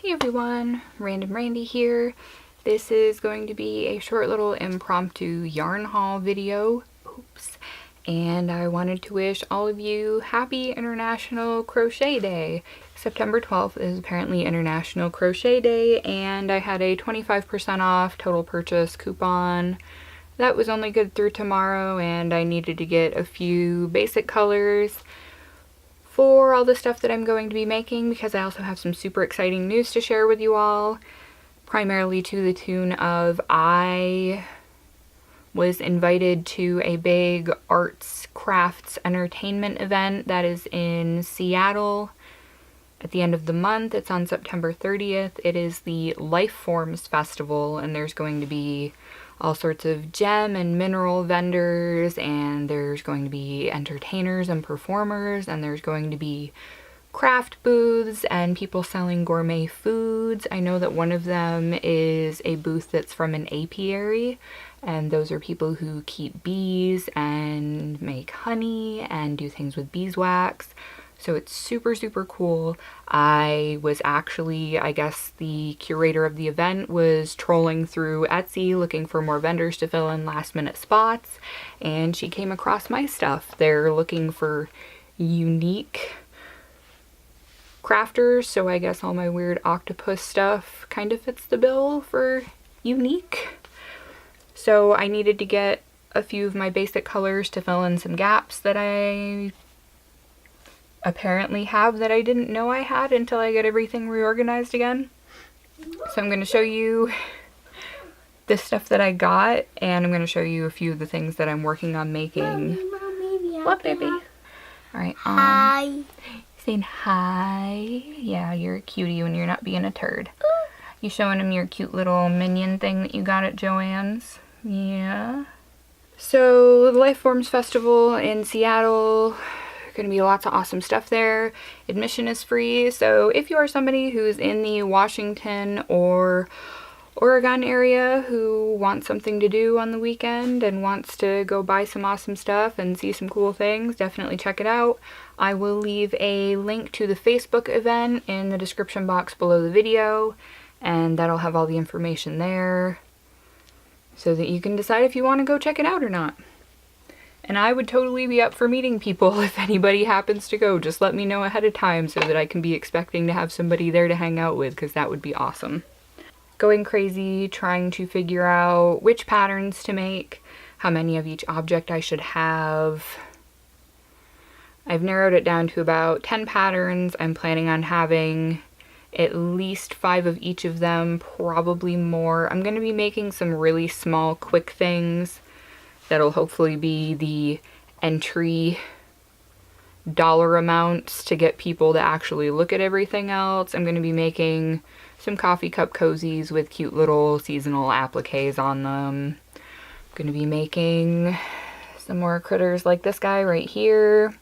Hey everyone, Random Randy here. This is going to be a short little impromptu yarn haul video. Oops. And I wanted to wish all of you happy International Crochet Day. September 12th is apparently International Crochet Day, and I had a 25% off total purchase coupon. That was only good through tomorrow, and I needed to get a few basic colors for all the stuff that I'm going to be making, because I also have some super exciting news to share with you all, primarily to the tune of I was invited to a big arts, crafts, entertainment event that is in Seattle at the end of the month. It's on September 30th. It is the Life Forms Festival, and there's going to be all sorts of gem and mineral vendors, and there's going to be entertainers and performers, and there's going to be craft booths and people selling gourmet foods. I know that one of them is a booth that's from an apiary, and those are people who keep bees and make honey and do things with beeswax. So it's super, super cool. I was actually, I guess the curator of the event was trolling through Etsy looking for more vendors to fill in last minute spots, and she came across my stuff. They're looking for unique crafters, so I guess all my weird octopus stuff kind of fits the bill for unique. So I needed to get a few of my basic colors to fill in some gaps that I apparently have that I didn't know I had until I get everything reorganized again. So I'm going to show you the stuff that I got, and I'm going to show you a few of the things that I'm working on making. What, baby? Alright, hi. Saying hi. Yeah, you're a cutie when you're not being a turd. You showing him your cute little minion thing that you got at JoAnn's? Yeah. So, the Life Forms Festival in Seattle. Going to be lots of awesome stuff there. Admission is free, so if you are somebody who's in the Washington or Oregon area who wants something to do on the weekend and wants to go buy some awesome stuff and see some cool things, definitely check it out. I will leave a link to the Facebook event in the description box below the video, and that'll have all the information there so that you can decide if you want to go check it out or not. And I would totally be up for meeting people if anybody happens to go. Just let me know ahead of time so that I can be expecting to have somebody there to hang out with, because that would be awesome. Going crazy trying to figure out which patterns to make, how many of each object I should have. I've narrowed it down to about 10 patterns. I'm planning on having at least 5 of each of them, probably more. I'm going to be making some really small, quick things that'll hopefully be the entry dollar amounts to get people to actually look at everything else. I'm going to be making some coffee cup cozies with cute little seasonal appliques on them. I'm going to be making some more critters like this guy right here.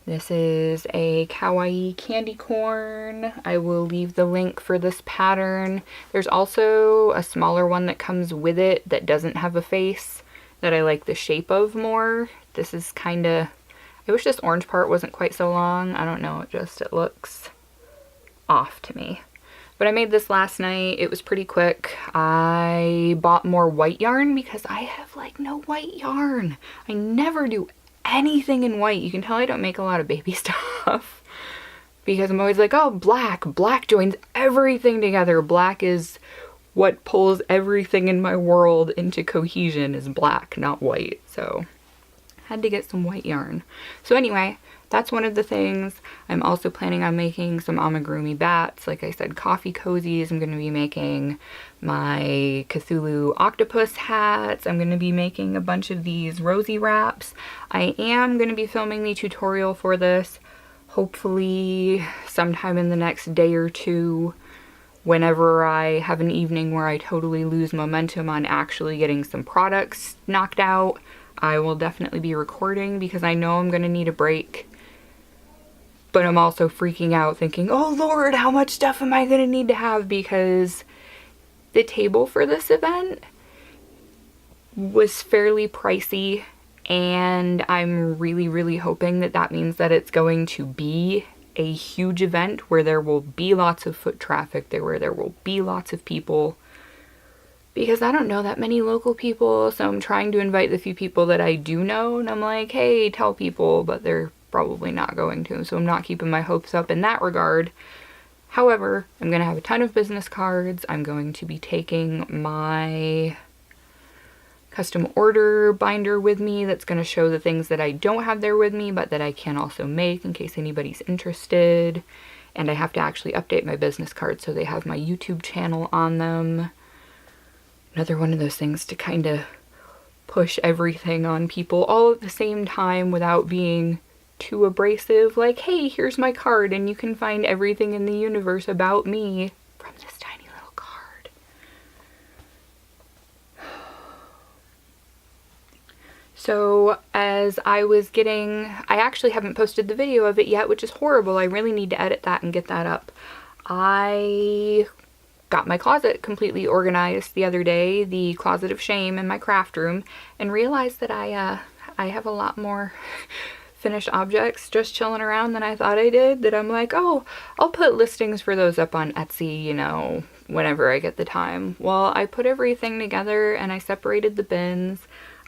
This is a kawaii candy corn. I will leave the link for this pattern. There's also a smaller one that comes with it that doesn't have a face, that I like the shape of more. This is kind of, I wish this orange part wasn't quite so long. I don't know, it looks off to me. But I made this last night. It was pretty quick. I bought more white yarn because I have like no white yarn. I never do anything in white. You can tell I don't make a lot of baby stuff because I'm always like, oh, black joins everything together. Black is what pulls everything in my world into cohesion, is black, not white. So had to get some white yarn. So anyway, that's one of the things. I'm also planning on making some amigurumi bats. Like I said, coffee cozies. I'm going to be making my Cthulhu octopus hats. I'm going to be making a bunch of these rosy wraps. I am going to be filming the tutorial for this, hopefully sometime in the next day or two. Whenever I have an evening where I totally lose momentum on actually getting some products knocked out, I will definitely be recording, because I know I'm going to need a break. But I'm also freaking out thinking, oh Lord, how much stuff am I going to need to have, because the table for this event was fairly pricey, and I'm really, really hoping that that means that it's going to be a huge event where there will be lots of foot traffic, where there will be lots of people, because I don't know that many local people, so I'm trying to invite the few people that I do know, and I'm like, hey, tell people, but they're probably not going to, so I'm not keeping my hopes up in that regard. However, I'm going to have a ton of business cards. I'm going to be taking my custom order binder with me that's going to show the things that I don't have there with me, but that I can also make in case anybody's interested. And I have to actually update my business cards so they have my YouTube channel on them. Another one of those things to kind of push everything on people all at the same time without being too abrasive. Like, hey, here's my card and you can find everything in the universe about me from this tiny little card. So as I was getting, I actually haven't posted the video of it yet, which is horrible. I really need to edit that and get that up. I got my closet completely organized the other day, the closet of shame in my craft room, and realized that I have a lot more finished objects just chilling around than I thought I did, that I'm like, oh, I'll put listings for those up on Etsy, you know, whenever I get the time. Well, I put everything together and I separated the bins.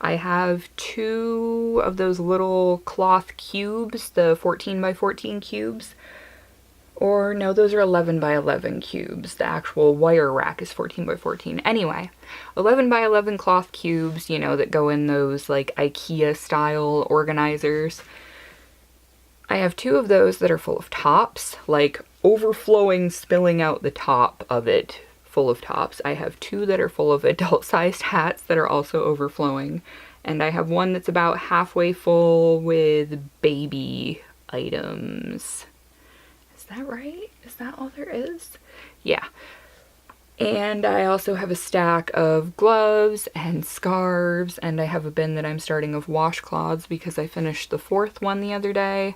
I have 2 of those little cloth cubes, the 14 by 14 cubes. Or no, those are 11 by 11 cubes. The actual wire rack is 14 by 14. Anyway, 11 by 11 cloth cubes, you know, that go in those like IKEA style organizers. I have 2 of those that are full of tops, like overflowing, spilling out the top of it, full of tops. I have 2 that are full of adult-sized hats that are also overflowing. And I have one that's about halfway full with baby items. Is that right? Is that all there is? Yeah. And I also have a stack of gloves and scarves, and I have a bin that I'm starting of washcloths because I finished the 4th one the other day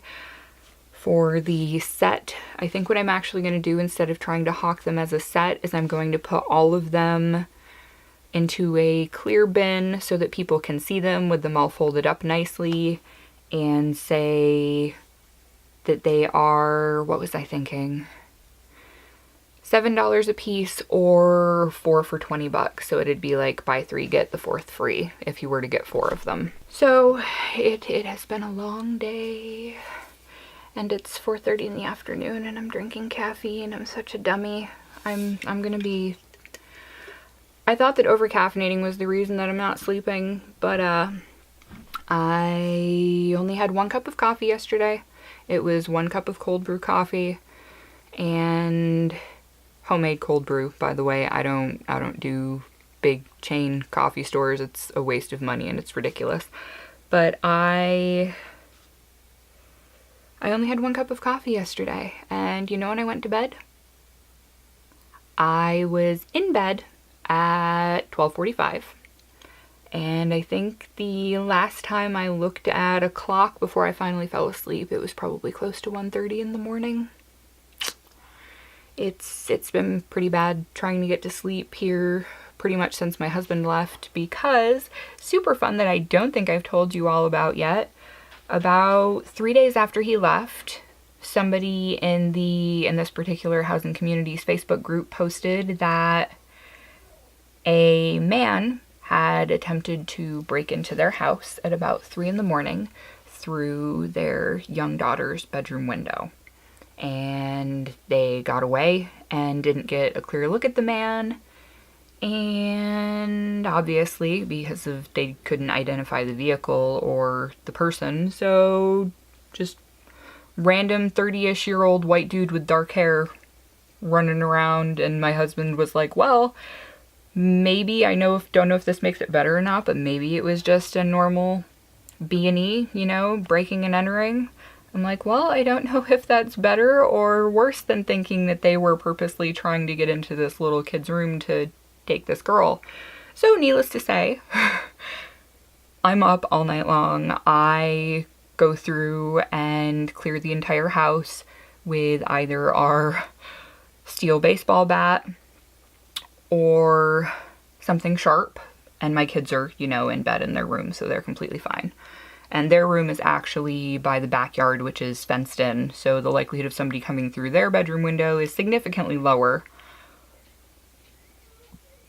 for the set. I think what I'm actually going to do, instead of trying to hawk them as a set, is I'm going to put all of them into a clear bin so that people can see them with them all folded up nicely, and say that they are, what was I thinking? $7 a piece or 4 for 20 bucks. So it'd be like buy 3, get the 4th free if you were to get 4 of them. So it has been a long day, and it's 4:30 in the afternoon and I'm drinking caffeine. I'm such a dummy. I'm gonna be, I thought that over caffeinating was the reason that I'm not sleeping, but I only had 1 cup of coffee yesterday. It was 1 cup of cold brew coffee, and homemade cold brew, by the way. I don't do big chain coffee stores. It's a waste of money and it's ridiculous. But I only had 1 cup of coffee yesterday, and you know when I went to bed? I was in bed at 12:45. And I think the last time I looked at a clock before I finally fell asleep, it was probably close to 1:30 in the morning. It's been pretty bad trying to get to sleep here pretty much since my husband left, because super fun that I don't think I've told you all about yet. About 3 days after he left, somebody in this particular housing community's Facebook group posted that a man had attempted to break into their house at about 3 in the morning through their young daughter's bedroom window. And they got away and didn't get a clear look at the man. And obviously, because they couldn't identify the vehicle or the person, so just random 30-ish-year-old white dude with dark hair running around. And my husband was like, well, maybe, don't know if this makes it better or not, but maybe it was just a normal B&E, you know, breaking and entering. I'm like, well, I don't know if that's better or worse than thinking that they were purposely trying to get into this little kid's room to take this girl. So needless to say, I'm up all night long. I go through and clear the entire house with either our steel baseball bat or something sharp, and my kids are, you know, in bed in their room, so they're completely fine. And their room is actually by the backyard, which is fenced in, so the likelihood of somebody coming through their bedroom window is significantly lower.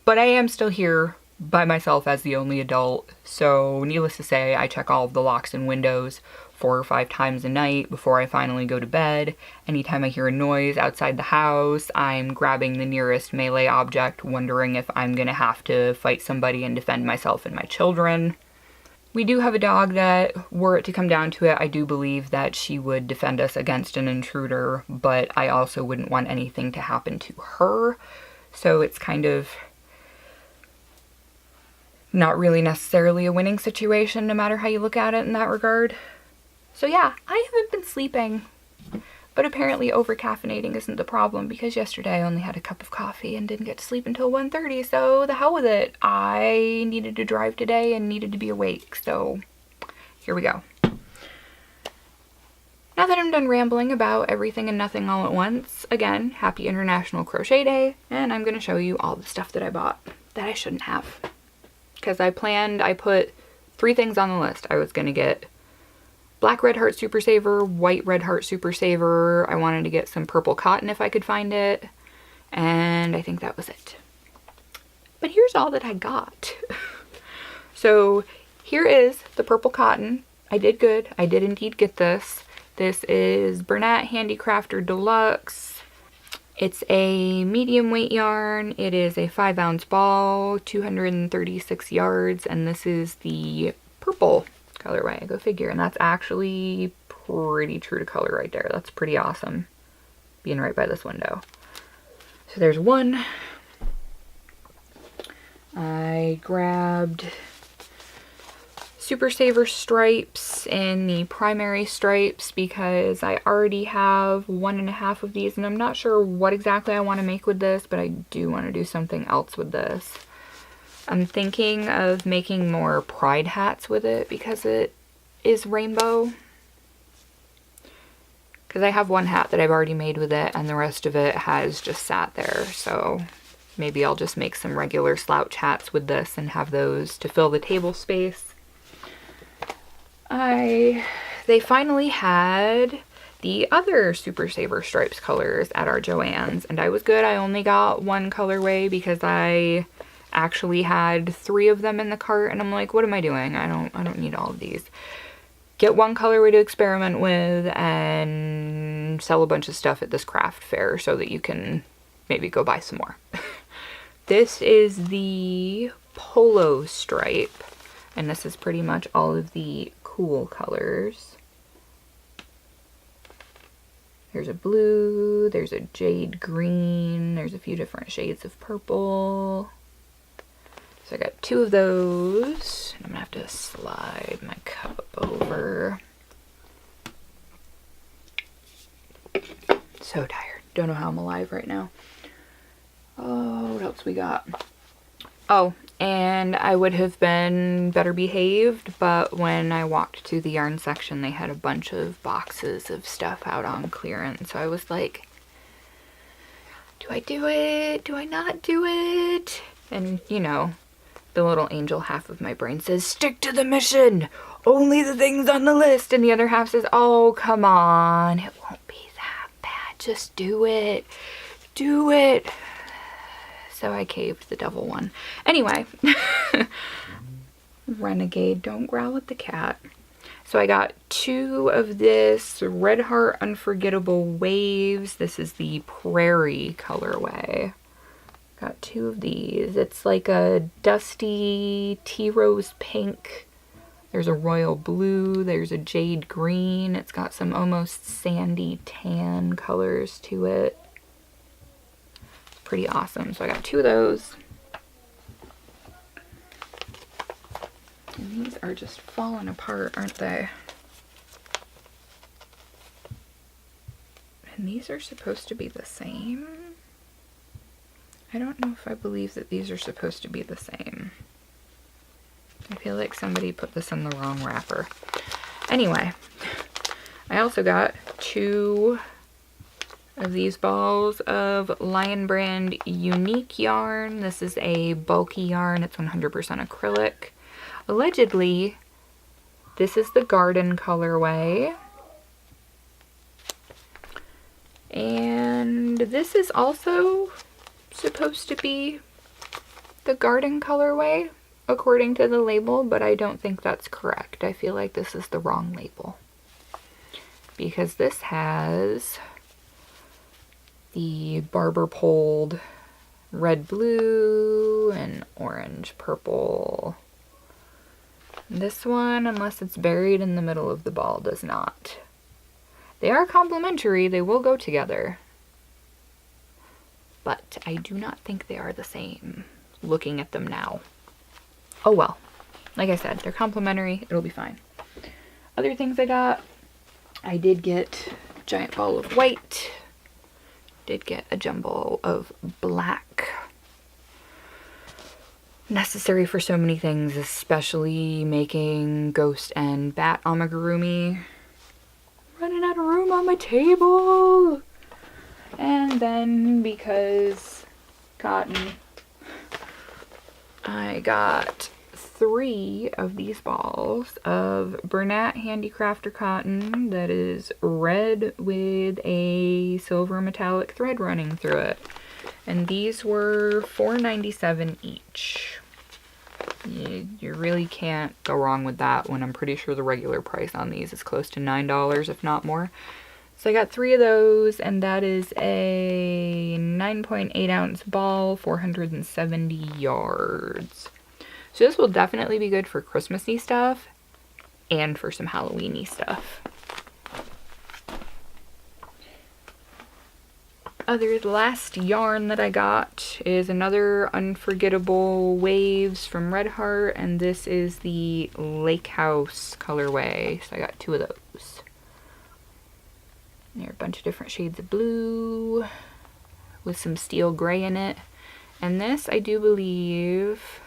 But I am still here by myself as the only adult, so needless to say, I check all of the locks and windows 4 or 5 times a night before I finally go to bed. Anytime I hear a noise outside the house, I'm grabbing the nearest melee object, wondering if I'm gonna have to fight somebody and defend myself and my children. We do have a dog that, were it to come down to it, I do believe that she would defend us against an intruder, but I also wouldn't want anything to happen to her, so it's kind of not really necessarily a winning situation, no matter how you look at it in that regard. So yeah, I haven't been sleeping, but apparently over-caffeinating isn't the problem, because yesterday I only had a cup of coffee and didn't get to sleep until 1:30, so the hell with it. I needed to drive today and needed to be awake, so here we go. Now that I'm done rambling about everything and nothing all at once, again, happy International Crochet Day, and I'm going to show you all the stuff that I bought that I shouldn't have. Because I put 3 things on the list. I was going to get black red heart super saver, white red heart super saver. I wanted to get some purple cotton if I could find it. And I think that was it. But here's all that I got. So here is the purple cotton. I did good. I did indeed get this. This is Bernat Handicrafter Deluxe. It's a medium weight yarn. It is a 5-ounce ball, 236 yards, and this is the purple colorway. Go figure. And that's actually pretty true to color right there. That's pretty awesome, being right by this window. So there's one. I grabbed Super Saver stripes in the primary stripes because I already have 1.5 of these, and I'm not sure what exactly I want to make with this, but I do want to do something else with this. I'm thinking of making more pride hats with it because it is rainbow. Because I have one hat that I've already made with it, and the rest of it has just sat there, so maybe I'll just make some regular slouch hats with this and have those to fill the table space. They finally had the other Super Saver Stripes colors at our JoAnn's, and I was good. I only got one colorway because I actually had 3 of them in the cart, and I'm like, what am I doing? I don't need all of these. Get one colorway to experiment with and sell a bunch of stuff at this craft fair so that you can maybe go buy some more. This is the Polo Stripe, and this is pretty much all of the cool colors. There's a blue, there's a jade green, there's a few different shades of purple. So I got 2 of those. I'm gonna have to slide my cup over. So tired. Don't know how I'm alive right now. Oh, what else we got? Oh, and I would have been better behaved, but when I walked to the yarn section, they had a bunch of boxes of stuff out on clearance. So I was like, do I do it? Do I not do it? And, you know, the little angel half of my brain says, stick to the mission! Only the things on the list! And the other half says, oh, come on. It won't be that bad. Just do it. Do it. So I caved the devil one. Anyway, Renegade, don't growl at the cat. So I got 2 of this Red Heart Unforgettable Waves. This is the Prairie colorway. Got 2 of these. It's like a dusty tea rose pink. There's a royal blue. There's a jade green. It's got some almost sandy tan colors to it. Pretty awesome. So I got 2 of those. And these are just falling apart, aren't they? And these are supposed to be the same. I don't know if I believe that these are supposed to be the same. I feel like somebody put this in the wrong wrapper. Anyway, I also got 2 of these balls of Lion Brand Unique yarn. This is a bulky yarn. It's 100% acrylic. Allegedly, This is the garden colorway. And this is also supposed to be the garden colorway according to the label, but I don't think that's correct. I feel like this is the wrong label because this has the barber poled red, blue, and orange, purple. This one, unless it's buried in the middle of the ball, does not. They are complementary, they will go together. But I do not think they are the same, looking at them now. Oh well. Like I said, they're complementary, it'll be fine. Other things I did get a giant ball of white. Did get a jumble of black. Necessary for so many things, especially making ghost and bat amigurumi. Running out of room on my table. And then because cotton, I got 3 of these balls of Bernat Handicrafter cotton that is red with a silver metallic thread running through it. And these were $4.97 each. You really can't go wrong with that when I'm pretty sure the regular price on these is close to $9, if not more. So I got 3 of those, and that is a 9.8 ounce ball, 470 yards. So this will definitely be good for Christmassy stuff and for some Halloween-y stuff. The last yarn that I got is another Unforgettable Waves from Red Heart, and this is the Lake House colorway. So I got 2 of those. There are a bunch of different shades of blue with some steel gray in it. And this, I do believe,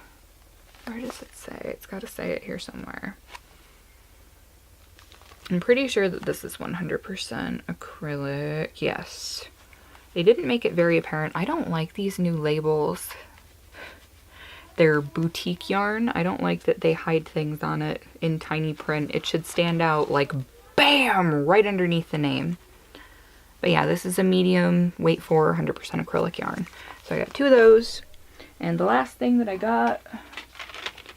where does it say? It's got to say it here somewhere. I'm pretty sure that this is 100% acrylic. Yes. They didn't make it very apparent. I don't like these new labels. They're boutique yarn. I don't like that they hide things on it in tiny print. It should stand out like BAM! Right underneath the name. But yeah, this is a medium weight for 100% acrylic yarn. So I got 2 of those. And the last thing that I got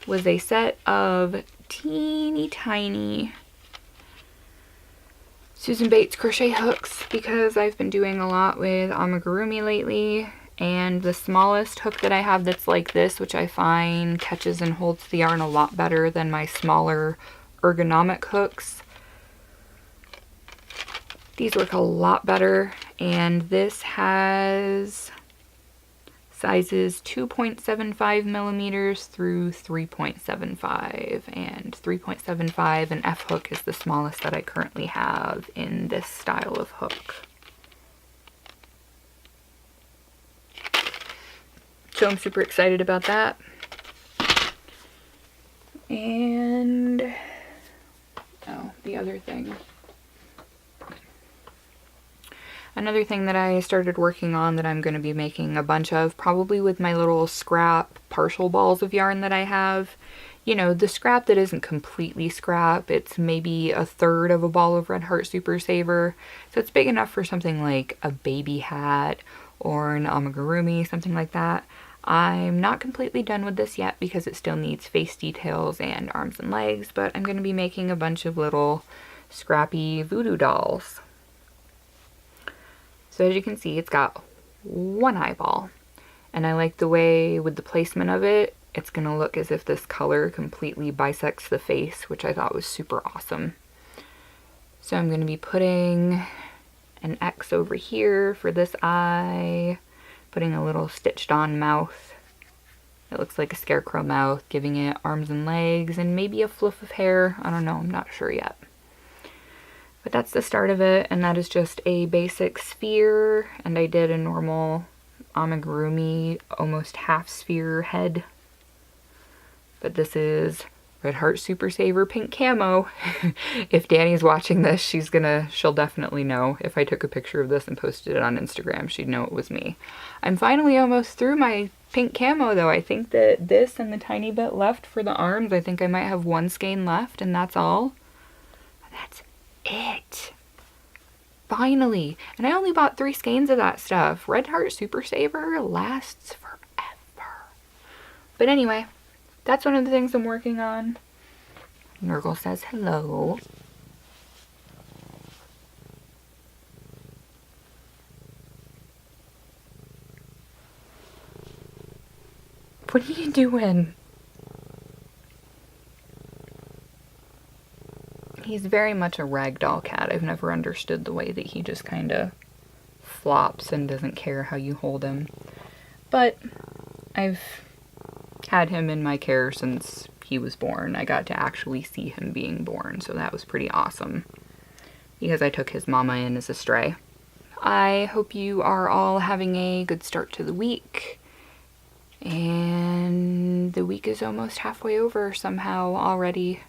was a set of teeny tiny Susan Bates crochet hooks because I've been doing a lot with amigurumi lately, and the smallest hook that I have that's like this, which I find catches and holds the yarn a lot better than my smaller ergonomic hooks. These work a lot better, and this has sizes 2.75 millimeters through 3.75, and 3.75 and F hook is the smallest that I currently have in this style of hook. So I'm super excited about that. And oh, the other thing. Another thing that I started working on that I'm going to be making a bunch of, probably with my little scrap partial balls of yarn that I have. You know, the scrap that isn't completely scrap, it's maybe 1/3 of a ball of Red Heart Super Saver. So it's big enough for something like a baby hat or an amigurumi, something like that. I'm not completely done with this yet because it still needs face details and arms and legs, but I'm going to be making a bunch of little scrappy voodoo dolls. So as you can see, it's got 1 eyeball, and I like the way with the placement of it, it's going to look as if this color completely bisects the face, which I thought was super awesome. So I'm going to be putting an X over here for this eye, putting a little stitched on mouth. It looks like a scarecrow mouth, giving it arms and legs and maybe a fluff of hair. I don't know, I'm not sure yet. But that's the start of it, and that is just a basic sphere, and I did a normal amigurumi almost half sphere head. But this is Red Heart Super Saver pink camo. If Danny's watching this, she'll definitely know. If I took a picture of this and posted it on Instagram, she'd know it was me. I'm finally almost through my pink camo though. I think that this and the tiny bit left for the arms, I think I might have one skein left and that's all. That's it. Finally. And I only bought 3 skeins of that stuff. Red Heart Super Saver lasts forever. But anyway, that's one of the things I'm working on. Nurgle says hello. What are you doing? He's very much a ragdoll cat. I've never understood the way that he just kind of flops and doesn't care how you hold him. But I've had him in my care since he was born. I got to actually see him being born, so that was pretty awesome. Because I took his mama in as a stray. I hope you are all having a good start to the week. And the week is almost halfway over somehow already.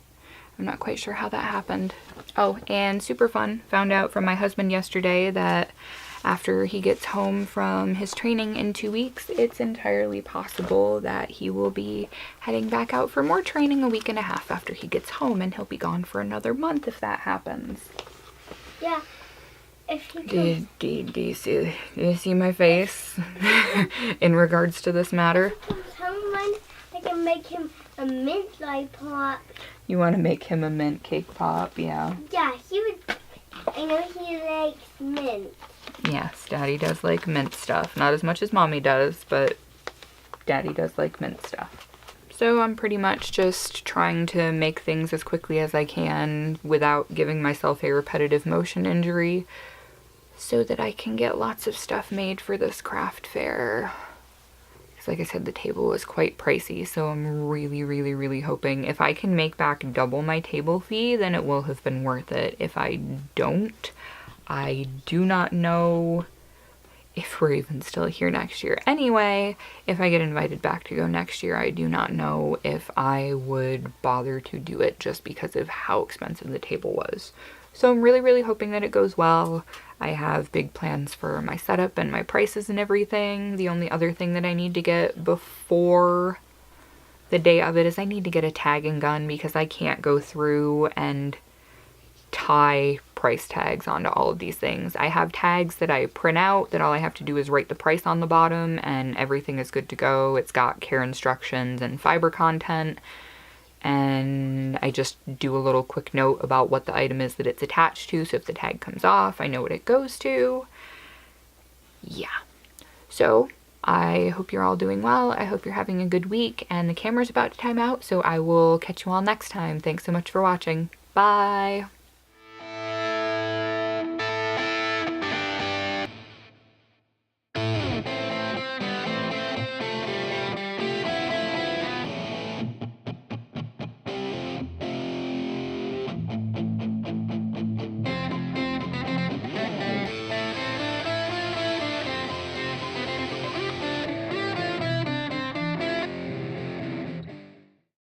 I'm not quite sure how that happened. Oh, and super fun. Found out from my husband yesterday that after he gets home from his training in 2 weeks, it's entirely possible that he will be heading back out for more training a week and a half after he gets home, and he'll be gone for another month if that happens. Yeah. If he Do you see my face in regards to this matter? Sometimes I can make him a mint light pop. You want to make him a mint cake pop, yeah. Yeah, he would. I know he likes mint. Yes, Daddy does like mint stuff. Not as much as Mommy does, but Daddy does like mint stuff. So I'm pretty much just trying to make things as quickly as I can without giving myself a repetitive motion injury so that I can get lots of stuff made for this craft fair. Because like I said, the table was quite pricey, so I'm really hoping if I can make back double my table fee, then it will have been worth it. If I don't, I do not know if we're even still here next year. Anyway, if I get invited back to go next year, I do not know if I would bother to do it just because of how expensive the table was. So I'm really hoping that it goes well. I have big plans for my setup and my prices and everything. The only other thing that I need to get before the day of it is I need to get a tagging gun because I can't go through and tie price tags onto all of these things. I have tags that I print out that all I have to do is write the price on the bottom and everything is good to go. It's got care instructions and fiber content, and I just do a little quick note about what the item is that it's attached to, so if the tag comes off, I know what it goes to. Yeah. So I hope you're all doing well. I hope you're having a good week, and the camera's about to time out, so I will catch you all next time. Thanks so much for watching. Bye!